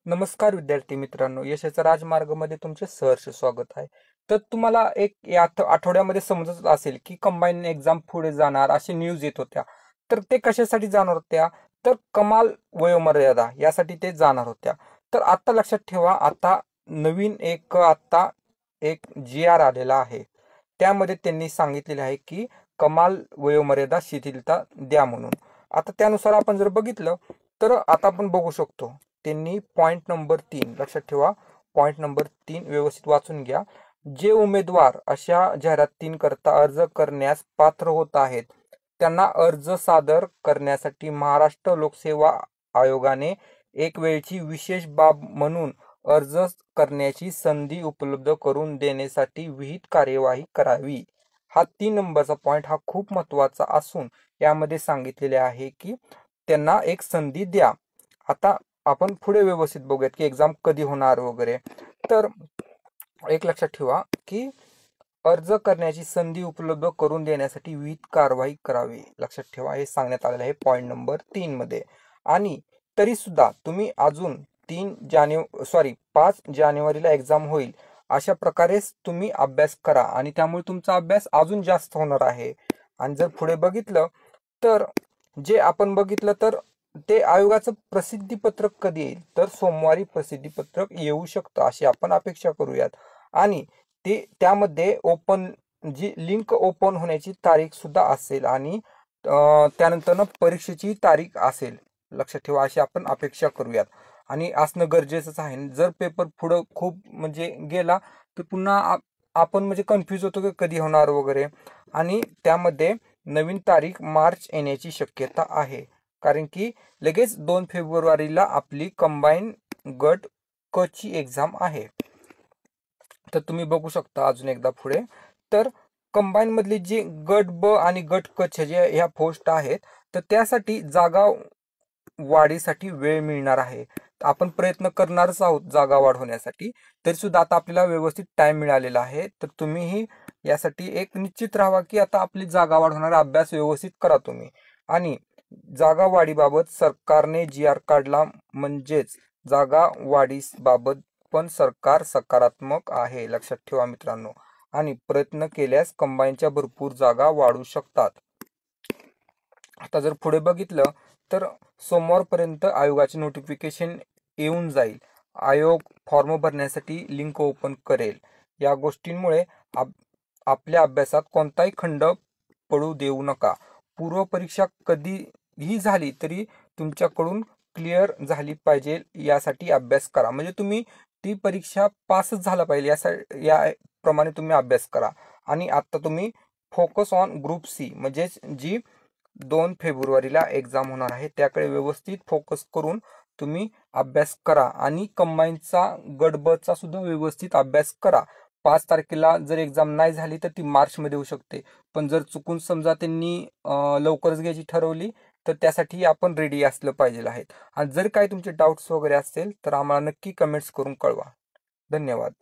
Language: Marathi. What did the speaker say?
नमस्कार विद्यार्थी मित्रांनो, यशाचा राजमार्गमध्ये तुमचे सहर्ष स्वागत आहे. तर तुम्हाला एक या आठवड्यामध्ये समजत असेल की कंबाईन एक्झाम पुढे जाणार अशी न्यूज येत होत्या. तर ते कशासाठी जाणार होत्या? तर कमाल वयोमर्यादा यासाठी ते जाणार होत्या. तर आता लक्षात ठेवा, आता नवीन एक जी आर आलेला आहे. त्यामध्ये त्यांनी सांगितलेले आहे की कमाल वयोमर्यादा शिथिलता द्या म्हणून. आता त्यानुसार आपण जर बघितलं तर आता आपण बघू शकतो, त्यांनी पॉइंट नंबर 3 लक्षात ठेवा, पॉइंट नंबर 3 व्यवस्थित वाचून घ्या. जे उमेदवार अशा जाहिरातींकरता अर्ज करण्यास पात्र होत आहेत त्यांना अर्ज सादर करण्यासाठी महाराष्ट्र लोकसेवा आयोगाने एक वेळची विशेष बाब म्हणून अर्ज करण्याची संधी उपलब्ध करून देण्यासाठी विहित कार्यवाही करावी. हा 3 नंबरचा पॉइंट हा खूप महत्वाचा असून यामध्ये सांगितलेले आहे की त्यांना एक संधी द्या. आता आपण पुढे व्यवस्थित बघूयात की एक्झाम कधी होणार वगैरे. तर एक लक्षात ठेवा की अर्ज करण्याची संधी उपलब्ध करून देण्यासाठी विविध कारवाई करावी. लक्षात ठेवा, हे सांगण्यात आलेलं आहे पॉइंट नंबर 3 मध्ये. आणि तरी सुद्धा तुम्ही अजून 5 जानेवारीला एक्झाम होईल अशा प्रकारेच तुम्ही अभ्यास करा आणि त्यामुळे तुमचा अभ्यास अजून जास्त होणार आहे. आणि जर पुढे बघितलं तर जे आपण बघितलं तर ते आयोगाचं प्रसिद्धीपत्रक कधी येईल, तर सोमवारी प्रसिद्धीपत्रक येऊ शकतं अशी आपण अपेक्षा करूयात. आणि ते त्यामध्ये जी लिंक ओपन होण्याची तारीख सुद्धा असेल आणि त्यानंतर परीक्षेची तारीख असेल. लक्षात ठेवा, अशी आपण अपेक्षा करूयात आणि असणं गरजेचंच आहे. जर पेपर पुढं खूप म्हणजे गेला तर पुन्हा आपण म्हणजे कन्फ्यूज होतो की कधी होणार वगैरे. आणि त्यामध्ये नवीन तारीख मार्च येण्याची शक्यता आहे, कारण की लगेच 2 फेब्रुवारीला आपली कंबाईन गट क ची एक्झाम आहे. तर तुम्ही बघू शकता अजून एकदा पुढे, तर कंबाईन मधली जी गट ब आणि गट क जे ह्या पोस्ट आहेत तर त्यासाठी जागा वाढीसाठी वेळ मिळणार आहे. आपण प्रयत्न करणारच आहोत जागा वाढ होण्यासाठी. तरी सुद्धा आता आपल्याला व्यवस्थित टाइम मिळालेला आहे. तर तुम्हीही यासाठी एक निश्चित राहा की आता आपली जागा वाढ होणार, अभ्यास व्यवस्थित करा तुम्ही. आणि जागा वाढीबाबत सरकारने जी आर काढला, म्हणजेच जागा वाढीबाबत पण सरकार सकारात्मक आहे. लक्षात ठेवा मित्रांनो. आणि प्रयत्न केल्यास कंबाईनच्या भरपूर जागा वाढू शकतात. आता जर पुढे बघितलं तर सोमवारपर्यंत आयोगाचे नोटिफिकेशन येऊन जाईल. आयोग फॉर्म भरण्यासाठी लिंक ओपन करेल. या गोष्टींमुळे आपल्या अभ्यासात कोणताही खंड पडू देऊ नका. पूर्व परीक्षा कधीही झाली तरी तुमच्याकडून क्लिअर झाली पाहिजे यासाठी अभ्यास करा. म्हणजे तुम्ही ती परीक्षा पासच झाला पाहिजे याप्रमाणे तुम्ही अभ्यास करा. आणि आता तुम्ही फोकस ऑन ग्रुप सी म्हणजे जी 2 फेब्रुवारीला एक्झाम होणार आहे त्याकडे व्यवस्थित फोकस करून तुम्ही अभ्यास करा. आणि कंबाईनचा गट ब चा सुद्धा व्यवस्थित अभ्यास करा. 5 तारखेला जर एक्झाम नाही झाली तर ती मार्च मध्ये होऊ शकते. पण जर चुकून समजा त्यांनी लवकरच घ्यायची ठरवली तर त्यासाठी आपण रेडी असलं पाहिजे आहेत. आणि जर काही तुमचे डाऊट्स वगैरे असतील तर आम्हाला नक्की कमेंट्स करून कळवा. धन्यवाद.